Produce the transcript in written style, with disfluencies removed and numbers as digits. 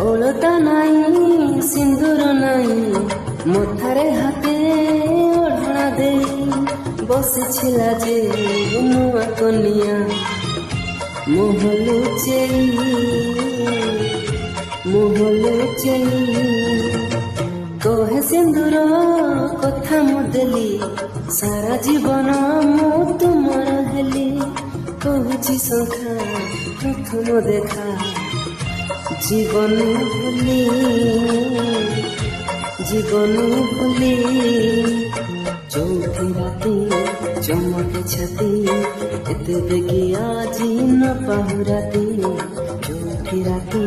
ଅଳତା ନାଇଁ ସିନ୍ଦୁର ନାଇଁ ମଥାରେ ହାତେ ଓଢ଼ଣା ଦେଇ ବସିଥିଲା ଯେ ନୂଆ କନିଆ ମୁହଁ ଲୁଚେଇ କହେ ସିନ୍ଦୁର କଥା ମୁଁ ଦେଲି ସାରା ଜୀବନ ମୁଁ ତୁମର ହେଲି କହୁଛି ଶଙ୍ଖା ପ୍ରଥମ ଦେଖା জীবন ভুলি চৌথি রাতি চমকে ছাতি এতে বেগে আজি ন পাহু রাতি চৌথি রাতি